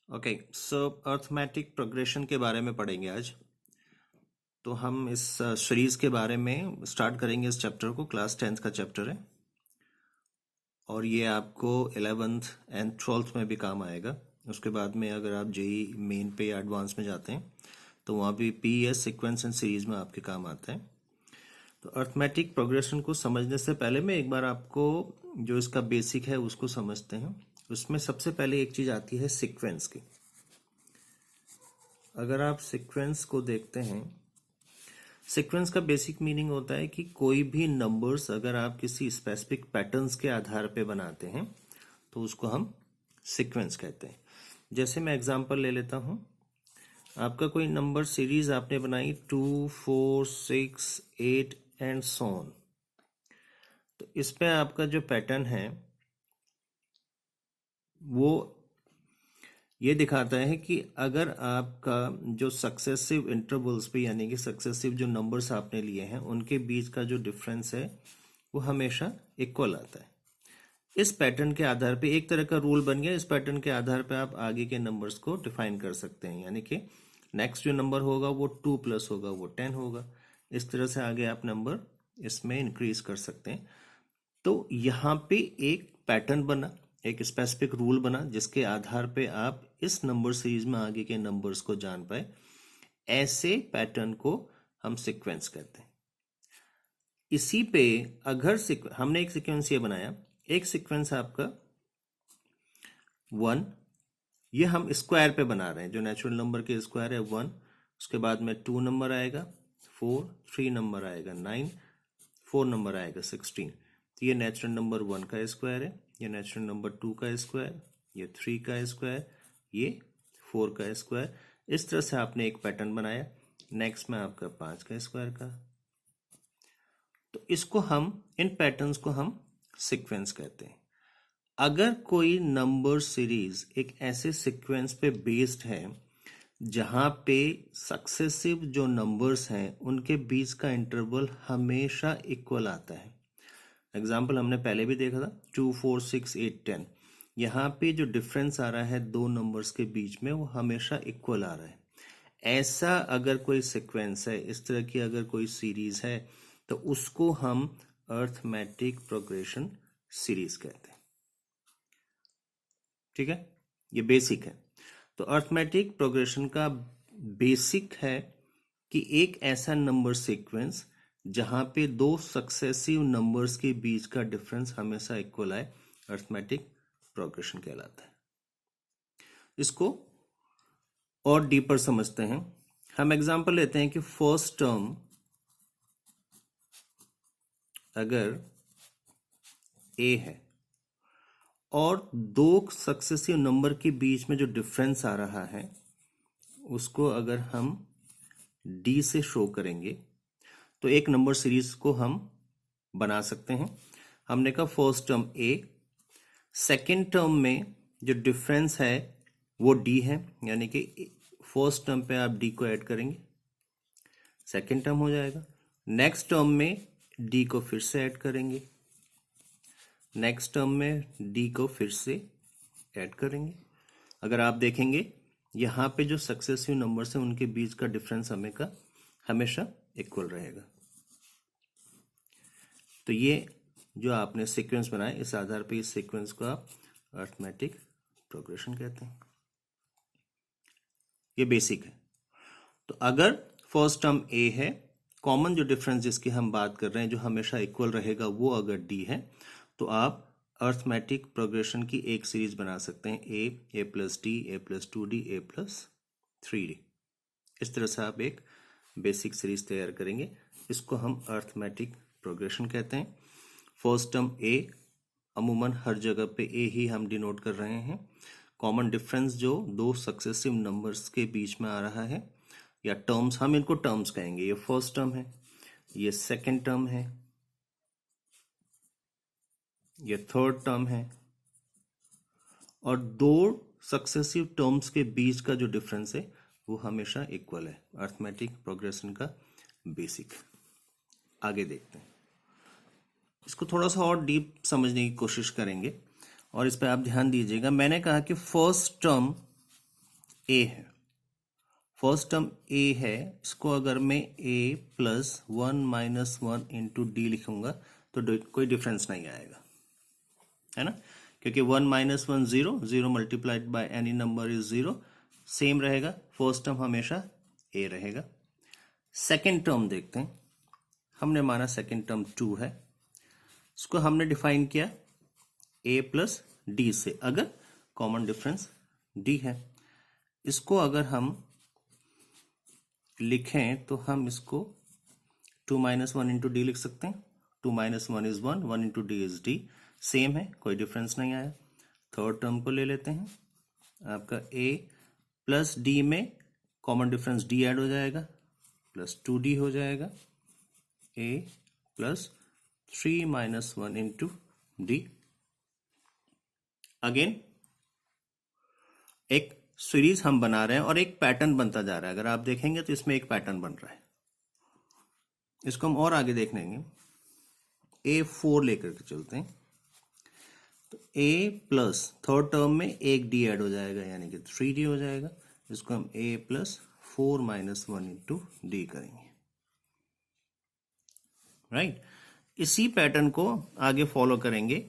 Okay, सो arithmetic progression के बारे में पढ़ेंगे आज। तो हम इस सीरीज के बारे में स्टार्ट करेंगे इस चैप्टर को। क्लास 10th का चैप्टर है और ये आपको 11th एंड 12th में भी काम आएगा। उसके बाद में अगर आप जेई मेन पे या एडवांस में जाते हैं तो वहाँ भी पीएस सीक्वेंस एंड सीरीज में आपके काम आता है। तो अर्थमेटिक प्रोग्रेशन को समझने से पहले मैं एक बार आपको जो इसका बेसिक है उसको समझते हैं। उसमें सबसे पहले एक चीज़ आती है सीक्वेंस की। अगर आप सीक्वेंस को देखते हैं, सीक्वेंस का बेसिक मीनिंग होता है कि कोई भी नंबर्स अगर आप किसी स्पेसिफिक पैटर्न्स के आधार पे बनाते हैं तो उसको हम सीक्वेंस कहते हैं। जैसे मैं एग्जांपल ले लेता हूं, आपका कोई नंबर सीरीज आपने बनाई 2, 4, 6, 8 एंड सो ऑन। तो इसमें आपका जो पैटर्न है वो ये दिखाता है कि अगर आपका जो सक्सेसिव इंटरवल्स पे यानी कि सक्सेसिव जो नंबर्स आपने लिए हैं उनके बीच का जो डिफरेंस है वो हमेशा इक्वल आता है। इस पैटर्न के आधार पे एक तरह का रूल बन गया। इस पैटर्न के आधार पे आप आगे के नंबर्स को डिफाइन कर सकते हैं, यानी कि नेक्स्ट जो नंबर होगा वो 2 प्लस होगा, वो 10 होगा। इस तरह से आगे आप नंबर इसमें इंक्रीज कर सकते हैं। तो यहाँ पे एक पैटर्न बना, एक स्पेसिफिक रूल बना जिसके आधार पे आप इस नंबर सीरीज में आगे के नंबर्स को जान पाए। ऐसे पैटर्न को हम सीक्वेंस कहते हैं। इसी पे अगर हमने एक सीक्वेंस ये बनाया, एक सीक्वेंस आपका 1, ये हम स्क्वायर पे बना रहे हैं। जो नेचुरल नंबर के स्क्वायर है 1, उसके बाद में 2 नंबर आएगा 4, 3 नंबर आएगा 9, 4 नंबर आएगा 16। तो ये नेचुरल नंबर 1 का स्क्वायर है, ये नेचुरल नंबर 2 का स्क्वायर, ये 3 का स्क्वायर, ये 4 का स्क्वायर। इस तरह से आपने एक पैटर्न बनाया। नेक्स्ट में आपका 5 का स्क्वायर का। तो इसको हम, इन पैटर्न्स को हम सीक्वेंस कहते हैं। अगर कोई नंबर सीरीज एक ऐसे सीक्वेंस पे बेस्ड है जहां पे सक्सेसिव जो नंबर्स हैं उनके बीच का इंटरवल हमेशा इक्वल आता है। एग्जाम्पल हमने पहले भी देखा था 2, 4, 6, 8, 10। यहाँ पे जो डिफरेंस आ रहा है दो नंबर्स के बीच में वो हमेशा इक्वल आ रहा है। ऐसा अगर कोई सीक्वेंस है, इस तरह की अगर कोई सीरीज है तो उसको हम अर्थमेटिक प्रोग्रेशन सीरीज कहते हैं। ठीक है, ये बेसिक है। तो अर्थमेटिक प्रोग्रेशन का बेसिक है कि एक ऐसा नंबर सीक्वेंस जहां पे दो सक्सेसिव नंबर्स के बीच का डिफरेंस हमेशा इक्वल आए, अर्थमेटिक प्रोग्रेशन कहलाता है। इसको और डीपर समझते हैं। हम एग्जांपल लेते हैं कि फर्स्ट टर्म अगर ए है और दो सक्सेसिव नंबर के बीच में जो डिफरेंस आ रहा है उसको अगर हम डी से शो करेंगे तो एक नंबर सीरीज को हम बना सकते हैं। हमने कहा फर्स्ट टर्म ए, सेकेंड टर्म में जो डिफरेंस है वो डी है, यानी कि फर्स्ट टर्म पे आप डी को ऐड करेंगे, सेकेंड टर्म हो जाएगा। नेक्स्ट टर्म में डी को फिर से ऐड करेंगे, नेक्स्ट टर्म में डी को फिर से ऐड करेंगे। अगर आप देखेंगे यहाँ पे जो सक्सेसिव नंबर्स हैं उनके बीच का डिफरेंस हमेशा इक्वल रहेगा। तो ये जो आपने सीक्वेंस बनाया, इस आधार पे इस सीक्वेंस को आप अर्थमेटिक प्रोग्रेशन कहते हैं। ये बेसिक है। तो अगर फर्स्ट टर्म ए है, कॉमन जो डिफरेंस जिसकी हम बात कर रहे हैं जो हमेशा इक्वल रहेगा वो अगर डी है, तो आप अर्थमेटिक प्रोग्रेशन की एक सीरीज बना सकते हैं, ए प्लस डी, ए प्लस 2d, ए प्लस 3d। इस तरह से आप एक बेसिक सीरीज तैयार करेंगे। इसको हम अर्थमेटिक प्रोग्रेशन कहते हैं। फर्स्ट टर्म ए, अमूमन हर जगह पे ए ही हम डिनोट कर रहे हैं। कॉमन डिफरेंस जो दो सक्सेसिव नंबर्स के बीच में आ रहा है, या टर्म्स, हम इनको टर्म्स कहेंगे। ये फर्स्ट टर्म है, ये सेकेंड टर्म है, ये थर्ड टर्म है, और दो सक्सेसिव टर्म्स के बीच का जो डिफरेंस है वो हमेशा इक्वल है। अर्थमेटिक प्रोग्रेशन का बेसिक। आगे देखते हैं, इसको थोड़ा सा और डीप समझने की कोशिश करेंगे और इस पर आप ध्यान दीजिएगा। मैंने कहा कि फर्स्ट टर्म ए है, फर्स्ट टर्म ए है, इसको अगर मैं ए प्लस 1 - 1 इंटू डी लिखूंगा तो कोई डिफरेंस नहीं आएगा, है ना, क्योंकि 1 - 1 0, 0 multiplied by any number is 0, same रहेगा, फर्स्ट टर्म हमेशा ए रहेगा। सेकेंड टर्म देखते हैं, हमने माना सेकेंड टर्म 2 है, इसको हमने डिफाइन किया ए प्लस डी से, अगर कॉमन डिफरेंस डी है। इसको अगर हम लिखें तो हम इसको 2 - 1 इंटू डी लिख सकते हैं, 2 - 1 is 1, 1 into D is D, same है, कोई डिफरेंस नहीं आया। थर्ड टर्म को ले लेते हैं, आपका ए प्लस डी में कॉमन डिफरेंस डी ऐड हो जाएगा, प्लस 2d हो जाएगा, ए प्लस 3 - 1 इंटू डी। अगेन एक सीरीज हम बना रहे हैं और एक पैटर्न बनता जा रहा है, अगर आप देखेंगे तो इसमें एक पैटर्न बन रहा है, इसको हम और आगे देख लेंगे। A4 लेकर के चलते हैं, तो A प्लस थर्ड टर्म में एक D ऐड हो जाएगा, यानी कि 3D हो जाएगा, इसको हम A प्लस 4 - 1 इंटू डी करेंगे, राइट। इसी पैटर्न को आगे फॉलो करेंगे।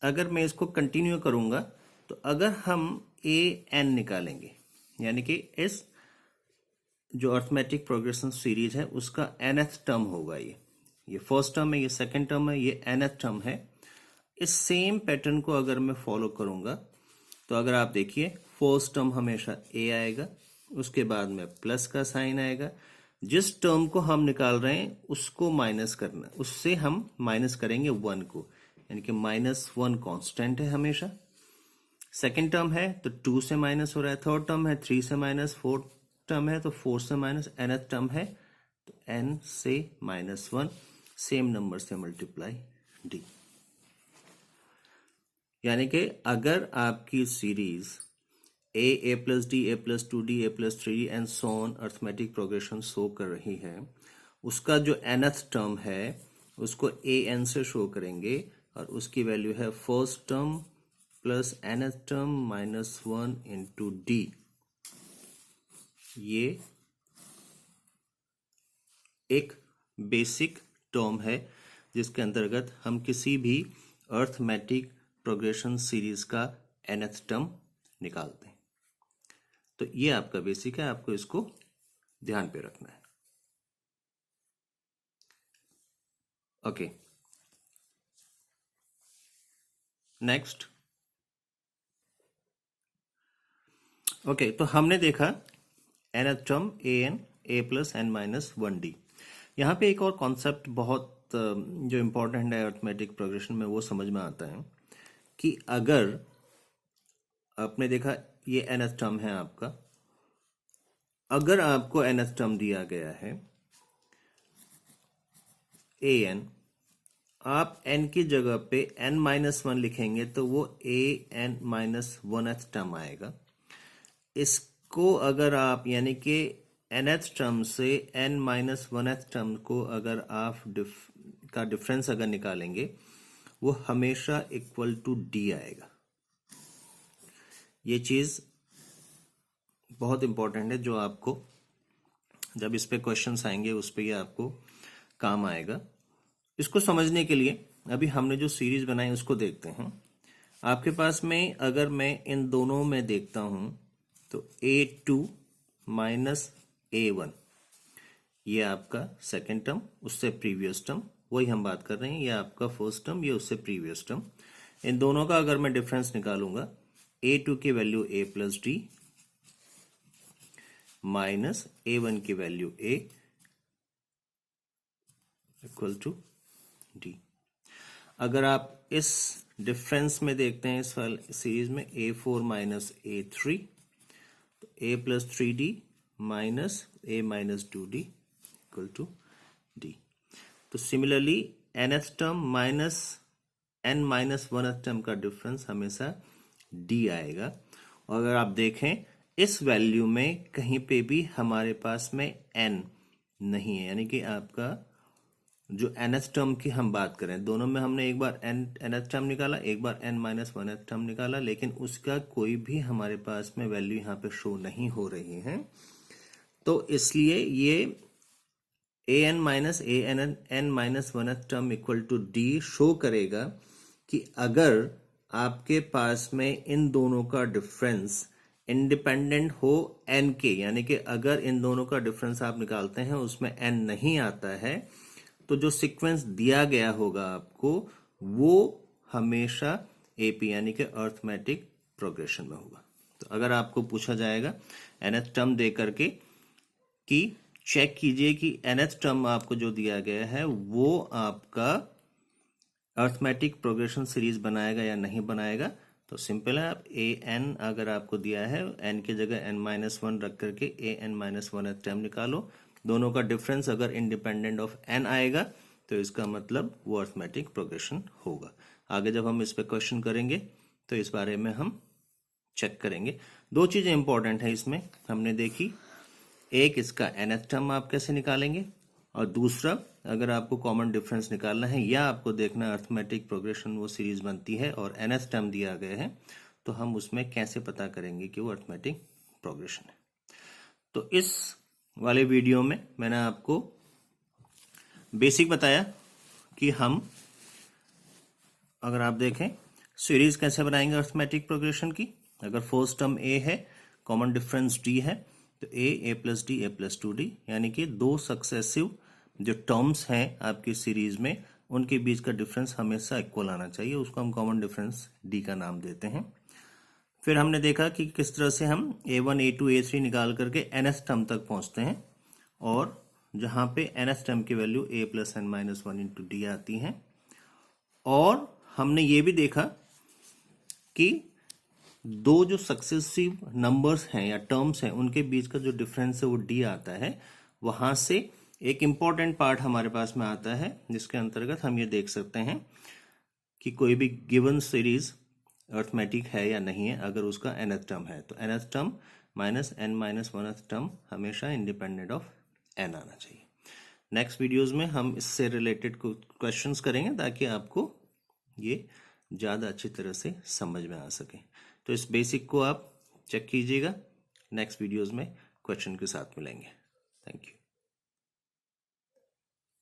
अगर मैं इसको कंटिन्यू करूंगा तो अगर हम an निकालेंगे, यानी कि इस जो अर्थमेटिक प्रोग्रेशन सीरीज है उसका nth टर्म होगा, ये फर्स्ट टर्म है, ये सेकंड टर्म है, ये nth टर्म है। इस सेम पैटर्न को अगर मैं फॉलो करूंगा तो अगर आप देखिए फर्स्ट टर्म हमेशा a आएगा, उसके बाद में प्लस का साइन आएगा, जिस टर्म को हम निकाल रहे हैं उसको माइनस करना, उससे हम माइनस करेंगे 1 को, यानी कि -1 कांस्टेंट है हमेशा। सेकेंड टर्म है तो 2 से माइनस हो रहा है, थर्ड टर्म है 3 से माइनस, फोर्थ टर्म है तो 4 से माइनस, nth टर्म है तो n से -1, सेम नंबर से मल्टीप्लाई d। यानी कि अगर आपकी series a plus D, a plus 2d, a plus 3d and so on arithmetic progression show कर रही है, उसका जो nth टर्म है उसको an से शो करेंगे और उसकी वैल्यू है first term plus nth term -1 into D. ये एक बेसिक टर्म है जिसके अंतर्गत हम किसी भी अर्थमेटिक प्रोग्रेशन सीरीज का nth टर्म निकालते हैं। तो ये आपका बेसिक है, आपको इसको ध्यान पे रखना है। Okay, next. ओके, तो हमने देखा nth term an, a plus n minus 1d। यहाँ पे एक और कॉन्सेप्ट बहुत जो इम्पोर्टेंट है अर्थमेटिक प्रोग्रेशन में, वो समझ में आता है कि अगर आपने देखा ये nth टर्म है आपका, अगर आपको nth टर्म दिया गया है an, आप n की जगह पे n-1 लिखेंगे तो वो an-1th टर्म आएगा। इसको अगर आप यानी कि nth टर्म से n-1th टर्म को अगर आप का डिफरेंस अगर निकालेंगे वो हमेशा इक्वल टू d आएगा। ये चीज बहुत इंपॉर्टेंट है, जो आपको जब इस पे क्वेश्चंस आएंगे उस पे ये आपको काम आएगा। इसको समझने के लिए अभी हमने जो सीरीज बनाई उसको देखते हैं। आपके पास में अगर मैं इन दोनों में देखता हूं तो a2 माइनस a1, ये आपका सेकेंड टर्म, उससे प्रीवियस टर्म, वही हम बात कर रहे हैं, ये आपका फर्स्ट टर्म, ये उससे प्रीवियस टर्म। इन दोनों का अगर मैं डिफरेंस निकालूंगा, a2 की value a plus D minus a1 की value a equal to D. अगर आप इस डिफरेंस में देखते हैं इस सीरीज में a4 माइनस a3, तो a plus 3d minus a minus 2d equal to d। तो similarly nth term minus n minus 1th term का डिफरेंस हमेशा d आएगा। और अगर आप देखें इस वैल्यू में कहीं पे भी हमारे पास में n नहीं है, यानी कि आपका जो nth टर्म की हम बात करें, दोनों में हमने एक बार nth टर्म निकाला, एक बार n-1th टर्म निकाला, लेकिन उसका कोई भी हमारे पास में वैल्यू यहाँ पे शो नहीं हो रही है। तो इसलिए ये an-n-1th term equal to d show करेगा कि अगर आपके पास में इन दोनों का डिफरेंस इंडिपेंडेंट हो n के, यानी कि अगर इन दोनों का डिफरेंस आप निकालते हैं उसमें n नहीं आता है, तो जो सीक्वेंस दिया गया होगा आपको वो हमेशा एपी यानी कि अर्थमेटिक प्रोग्रेशन में होगा। तो अगर आपको पूछा जाएगा nth टर्म दे करके कि चेक कीजिए कि nth टर्म आपको जो दिया गया है वो आपका अर्थमेटिक प्रोग्रेशन सीरीज बनाएगा या नहीं बनाएगा, तो सिंपल है, आप an अगर आपको दिया है n की जगह n-1 रख करके an-1 टर्म निकालो, दोनों का डिफरेंस अगर इंडिपेंडेंट ऑफ n आएगा तो इसका मतलब वो अर्थमेटिक प्रोग्रेशन होगा। आगे जब हम इस पे क्वेश्चन करेंगे तो इस बारे में हम चेक करेंगे। दो चीजें इंपॉर्टेंट है इसमें हमने देखी, एक इसका nth टर्म आप कैसे निकालेंगे, और दूसरा अगर आपको कॉमन डिफरेंस निकालना है या आपको देखना अर्थमेटिक प्रोग्रेशन वो सीरीज बनती है और nth टर्म दिया गया है तो हम उसमें कैसे पता करेंगे कि वो अर्थमेटिक प्रोग्रेशन है। तो इस वाले वीडियो में मैंने आपको बेसिक बताया कि हम अगर आप देखें सीरीज कैसे बनाएंगे अर्थमेटिक प्रोग्रेशन की। अगर फर्स्ट टर्म a है, कॉमन डिफरेंस d है, तो a plus D a plus 2d, यानी कि दो सक्सेसिव जो टर्म्स हैं आपकी सीरीज में उनके बीच का डिफरेंस हमेशा इक्वल आना चाहिए, उसको हम कॉमन डिफरेंस d का नाम देते हैं। फिर हमने देखा कि किस तरह से हम a1 a2 a3 निकाल करके nth टर्म तक पहुंचते हैं, और जहां पे nth टर्म की value a plus n-1 into D आती है। और हमने ये भी देखा कि दो जो सक्सेसिव नंबर्स हैं या टर्म्स हैं उनके बीच का जो डिफरेंस है वो d आता है। वहां से एक इंपॉर्टेंट पार्ट हमारे पास में आता है जिसके अंतर्गत हम ये देख सकते हैं कि कोई भी गिवन सीरीज अर्थमेटिक है या नहीं है अगर उसका nth टर्म है, तो nth term minus n-1th term हमेशा इंडिपेंडेंट ऑफ n आना चाहिए। नेक्स्ट वीडियोस में हम इससे रिलेटेड क्वेश्चंस करेंगे ताकि आपको ये ज़्यादा अच्छी तरह से समझ में आ सके। तो इस बेसिक को आप चेक कीजिएगा, नेक्स्ट वीडियोस में क्वेश्चन के साथ मिलेंगे। Thank you.